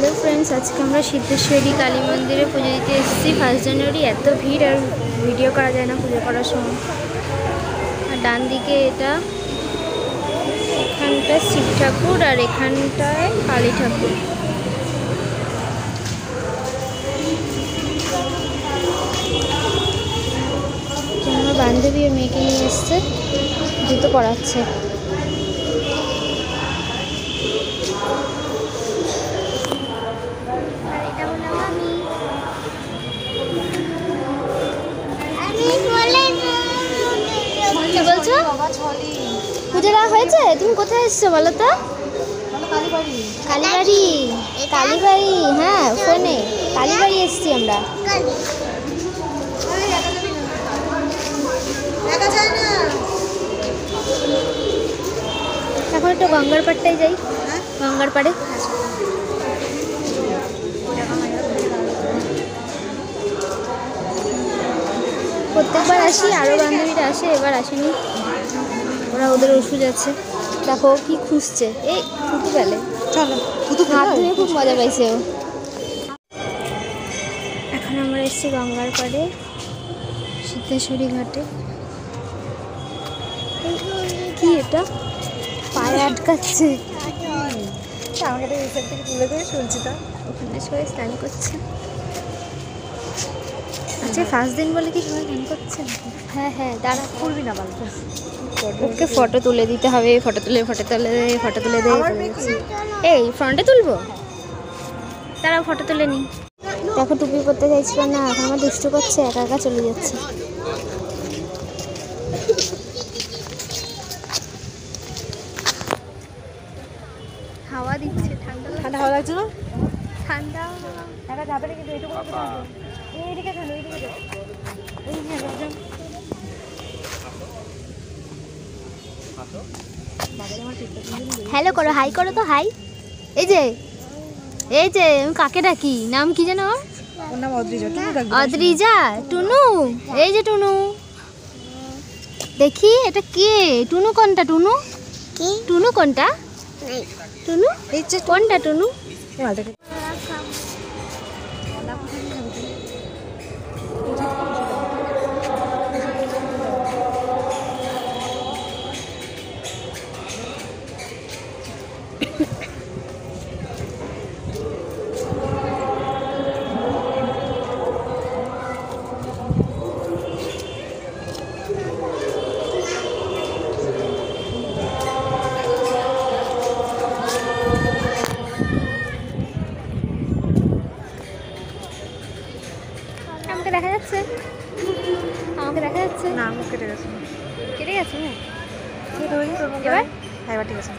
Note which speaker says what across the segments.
Speaker 1: Hello friends, आज के আমরা সিদ্ধেশ্বরী কালী মন্দিরে পুজো দিতে এসেছি। 1 জানুয়ারি এত ভিড় আর ভিডিও করা যায় না পুজো করার সময়। আর ডান দিকে এটা এখানটা শিব ঠাকুর আর এখানটায় কালী ঠাকুর। আমার বান্ধবী আর মেয়েকে নিয়ে এসছে, জুতো পরাচ্ছে। কি বলছো? পুজো দেওয়া হয়েছে? তুমি কোথায় এসছো বলো তো? কালীবাড়ি। কালীবাড়ি, হ্যাঁ ফোনে কালীবাড়ি এসছি আমরা। এখন একটু গঙ্গার পাড়টাই যাই, গঙ্গার পাড়ে। প্রত্যেকবার আসি, আরও বান্ধবীরা আসে, এবার আসেনি। ওরা ওদের ওষুধ আছে। দেখো কি খুঁজছে, এই থুতু ফেলে। চলো হাত ধুয়ে খুব মজা পাইছে ও। এখন আমরা এসেছি গঙ্গার পাড়ে, সিদ্ধেশ্বরী ঘাটে। কি এটা পায়ে আটকাচ্ছে? আমাকে তো এই সাইড থেকে তুলে দিয়ে শুনছি, তো ওখানে সবাই স্নান করছে। আচ্ছা, 1 দিন বলে কি সবাই স্নান করছে? হ্যাঁ হ্যাঁ, দাঁড়া, করবি না বাবা, ওকে ফটো তুলে দিতে হবে। ফটো তুলে দে। এই ফ্রন্টে তুলবো, তারা ফটো তুলে নি। দেখো টুপি পরতে চাইছিল না, এখন আমার দুষ্টু করছে, একা একা চলে যাচ্ছে। হাওয়া দিচ্ছে, ঠান্ডা হাওয়া লাগছে না? ঠান্ডা একা যাবে না, কিন্তু এইটুকু এইদিকে চলো, এইদিকে চলো। হ্যালো করো, হাই করো তো, হাই। এই যে আমি কাকে ডাকি, নাম কি যেন? ওর নাম অদ্রিজা। টুনু, এই যে টুনু। দেখি এটা কে? টুনু কোনটা? টুনু কোনটা? টুনু কোনটা? টুনু দেখা যাচ্ছে? আমাকে দেখা যাচ্ছে না, মুখ কেটে গেছে। কেটে গেছে? এবার এবার ঠিক আছে।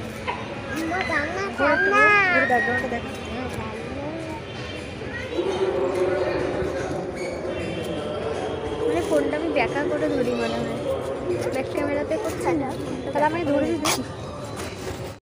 Speaker 1: মানে ফোনটা আমি ব্যাকা করে ধরি মনে হয়, ব্যাক ক্যামেরাতে করছি না, তাহলে আমি ধরে দিচ্ছি।